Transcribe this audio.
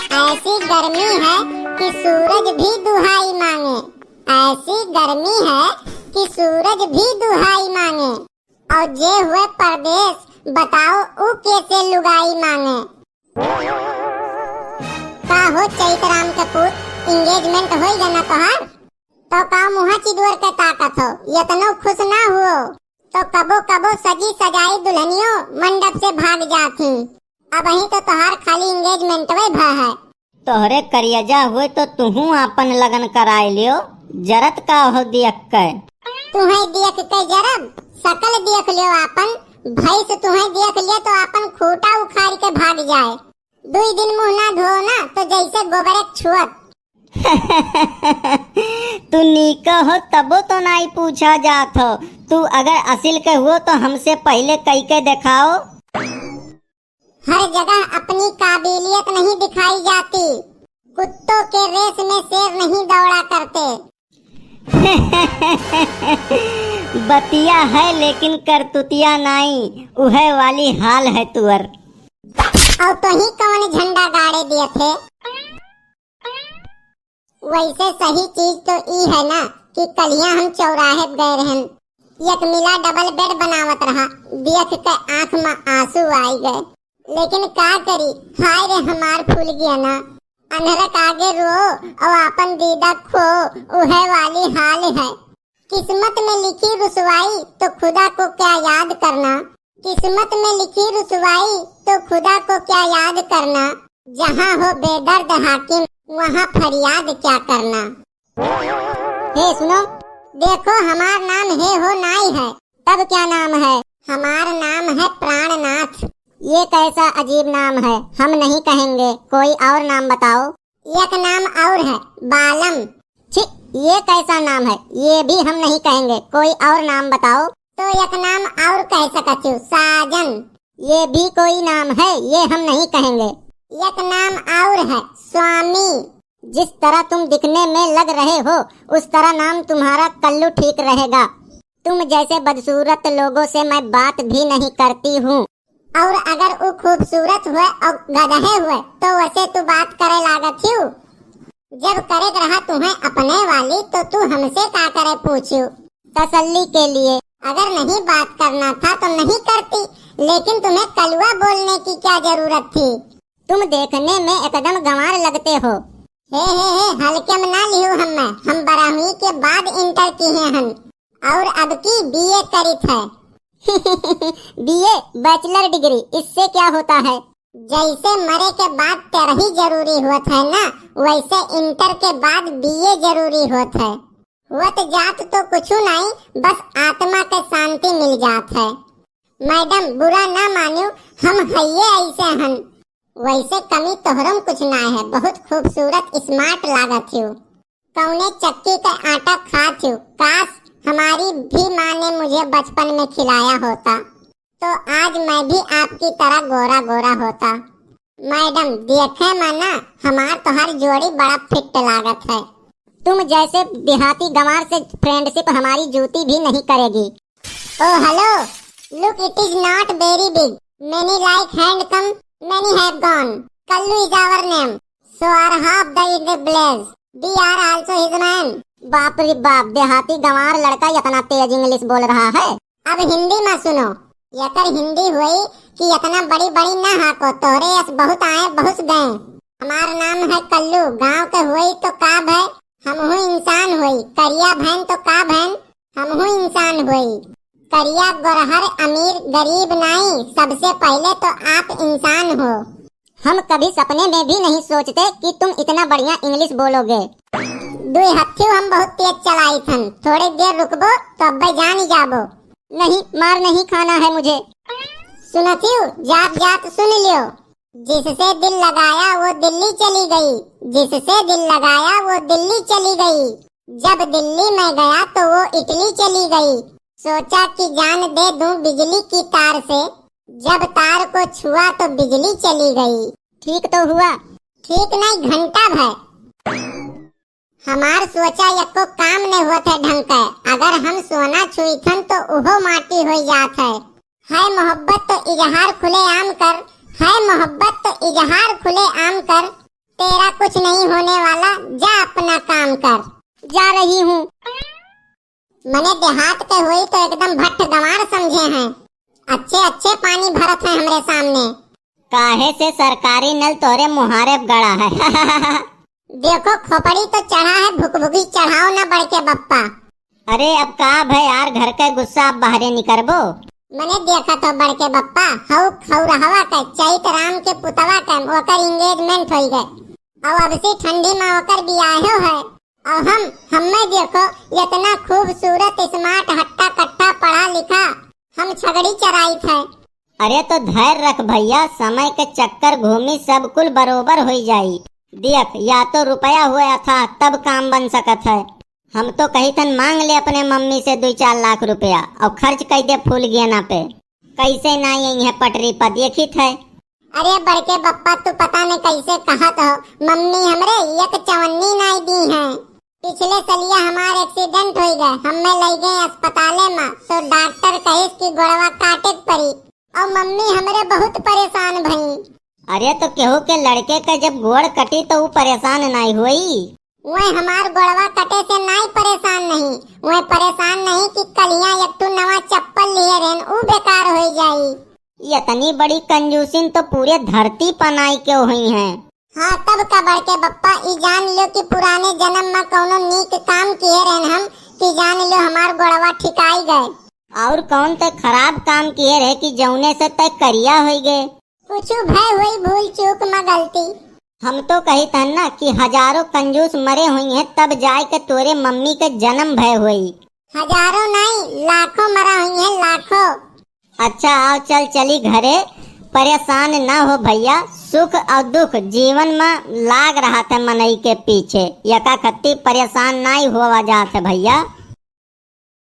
ऐसी गर्मी है कि सूरज भी दुहाई मांगे। ऐसी गर्मी है कि सूरज भी दुहाई मांगे। और जे हुए परदेश बताओ ऊ कैसे लुगाई मांगे। का हो चैतराम के पुत, इंगेजमेंट होई गना तोहार? तो का मुहा चिदवर के ताकत हो, यतनो खुश ना हुओ तो कबो कबो सजी सजाई दुल्हनियों मंडप से भाग जाती। अब ही तो तोहार खाली इंगेजमेंट वे भा है। तोहरे करियजा हुए तो तुहू अपन लगन कराए लियो, जरत का हो दियक के। तुम्हें देख के जरब सकल देख लियो आपन। भैंस तुम्हें देख लियो तो अपन खूटा उखाड़ के भाग जाए। 2 दिन मुंह ना धो ना तो जैसे गोबरे छुअत। तू नीका हो तबो तो नहीं पूछा जात हो। तू अगर असिल के हुओ तो हमसे पहले कई के दिखाओ। हर जगह अपनी काबिलियत नहीं दिखाई जाती। कुत्तों के रेस में शेर नहीं दौड़ा करते। बतिया है लेकिन करतुतिया नहीं, उहे वाली हाल है तुअर। और तो ही कौन झंडा गाड़े दिए थे। वैसे सही चीज तो ई है ना कि कलिया हम चौराहे गए रहन, एक मिला डबल बेड बनावत रहा, देख के आंख में आंसू आई गए। लेकिन का करी, हाय रे हमार फूल गया ना। अंधरक आगे रो और अपन दीदा खो, उहे वाली हाल है। किस्मत में लिखी रुसवाई तो खुदा को क्या याद करना। किस्मत में लिखी रुसवाई तो खुदा को क्या याद करना। जहाँ हो बेदर्द हाकिम वहाँ फरियाद क्या करना। हे सुनो, देखो हमार नाम हे हो नाई है, तब क्या नाम है? हमार नाम है प्राणनाथ। ये कैसा अजीब नाम है, हम नहीं कहेंगे, कोई और नाम बताओ। एक नाम और है, बालम। छी, ये कैसा नाम है, ये भी हम नहीं कहेंगे, कोई और नाम बताओ। तो एक नाम और कह सकती हूँ, साजन। ये भी कोई नाम है, ये हम नहीं कहेंगे। एक नाम और है, स्वामी। जिस तरह तुम दिखने में लग रहे हो उस तरह नाम तुम्हारा कल्लू ठीक रहेगा। तुम जैसे बदसूरत लोगों से मैं बात भी नहीं करती हूँ। और अगर वो खूबसूरत हुए और गधे हुए तो वैसे तू बात करे लागत हूँ। जब करे रहा तुम्हें अपने वाली तो तू हमसे का करे पूछू तसल्ली के लिए। अगर नहीं बात करना था तो नहीं करती, लेकिन तुम्हें कलुआ बोलने की क्या जरूरत थी। तुम देखने में एकदम गंवार लगते हो। हे हल्के में ना लियो हम 12वीं के बाद इंटर की हैं हम, और अब की बीए करित है। बीए बैचलर डिग्री, इससे क्या होता है? जैसे मरे के बाद 13 जरूरी होता है ना, वैसे इंटर के बाद बीए जरूरी होता है। होत जात तो कुछ नहीं, बस आत्मा के शांति मिल जात है। मैडम बुरा ना मानियो, हम हइये ऐसे हन। वैसे कमी तोहरम कुछ ना है, बहुत खूबसूरत स्मार्ट लागत हो। कौने चक्की का आटा खात हो। काश हमारी भी माँ ने मुझे बचपन में खिलाया होता तो आज मैं भी आपकी तरह गोरा गोरा होता। मैडम देखे माना, हमार तोहर जोड़ी बड़ा फिट लागत है। तुम जैसे देहाती गंवार से फ्रेंडशिप हमारी जूती भी नहीं करेगी। Oh hello, look it is not very big, many like हैंडकम, many have gone. Kallu is our name. So are half the blaze. We are also his man. बाप रे बाप, देहाती गंवार लड़का इतना तेज इंग्लिश बोल रहा है। अब हिंदी में सुनो। यकर हिंदी हुई कि इतना बड़ी बड़ी ना हाको, तोरे यस बहुत आए बहुत गए। हमार नाम है कल्लू, गांव के हुई तो का भय, हम हुई इंसान हुई। करिया बहन तो का बहन, हम हुई इंसान हुई। करिया गोरहर अमीर गरीब नहीं, सबसे पहले तो आप इंसान हो। हम कभी सपने में भी नहीं सोचते कि तुम इतना बढ़िया इंग्लिश बोलोगे। 2 हफ्ते हम बहुत तेज चलाई थन, थोड़ी देर रुकबो तो अब जान जाबो। नहीं, मार नहीं खाना है मुझे। सुनती हूँ, जात जात सुन लियो। जिससे दिल लगाया वो दिल्ली चली गई, जिससे दिल लगाया वो दिल्ली चली गई। जब दिल्ली में गया तो वो इटली चली गई। सोचा कि जान दे दूं बिजली की तार से, जब तार को छुआ तो बिजली चली गई। ठीक तो हुआ? ठीक नहीं, घंटा भर। हमार सोचा यको काम नहीं होते ढंग का। अगर हम सोना छुई थन तो उहो माटी हो जात है। मोहब्बत तो इजहार खुले आम कर, है मोहब्बत तो इजहार खुले आम कर। ते कुछ नहीं होने वाला, जा अपना काम कर। जा रही हूँ। मने देहात के हुई तो एकदम भट्ट गंवार समझे हैं। अच्छे अच्छे पानी भरत है हमरे सामने। काहे से सरकारी नल तोरे मुहारे गड़ा है। देखो खोपड़ी तो चढ़ा है, भुकभुकी चढ़ाओ ना बढ़ के बप्पा। अरे अब का भाई यार, घर का गुस्सा अब बाहरे निकरबो। मैंने देखा तो बढ़ के बप्पा, हऊ खौरहवा का चैत राम के पुतवा का ओकर एंगेजमेंट हो गए और अब से ठंडी में ओकर बियाहो है। और हमें देखो इतना खूबसूरत स्मार्ट हट्टा कट्टा पढ़ा लिखा, हम छगड़ी चराई थे। अरे तो धैर्य रख भैया, समय के चक्कर घूमी सब कुल बरोबर हो जाई। देख या तो रुपया हुआ था तब काम बन सकत है। हम तो कही थन मांग ले अपने मम्मी से 2-4 लाख रुपया और खर्च कर दे फूल गेना पे। कैसे ना यही है पटरी पर देखी थे। अरे बड़के बप्पा तू पता नहीं कैसे कहत हो, मम्मी हमरे एक चवन्नी नहीं दी है। पिछले सलिया हमारे एक्सीडेंट हो गए, हमें ले गए अस्पताले में तो डॉक्टर कहे कि गोड़वा काटे पड़ी और मम्मी हमरे बहुत परेशान भई। अरे तो केहू के लड़के का जब गोड़ कटी तो वो परेशान नहीं हुई। वह हमार गोड़वा कटे से नहीं परेशान नहीं, वह परेशान नहीं कि कलियां एक तू नवा चप्पल लिए रहन ऊ बेकार हो जाई। इतनी बड़ी कंजूसिन तो पूरे धरती पनाई क्यों हुई है। हाँ तब का बड़के बप्पा ई जान लो कि पुराने जन्म में कौनो नीक काम किए रहन हम, कि जान लो हमार गोड़वा ठिकाई गए। और कौन ते खराब काम किए रहे कि जौने से तय करिया हो गए। कुछ भय हुई भूल चूक में गलती। हम तो कही था ना कि हजारों कंजूस मरे हुई हैं तब जाए के तोरे मम्मी के जन्म भय हुई। हजारों नहीं लाखों मरा हुई हैं, लाखों। अच्छा आओ चल चली घरे। परेशान ना हो भैया, सुख और दुख जीवन में लाग रहा था मनई के पीछे, यका खत्ती परेशान नहीं हुआ जात है भैया।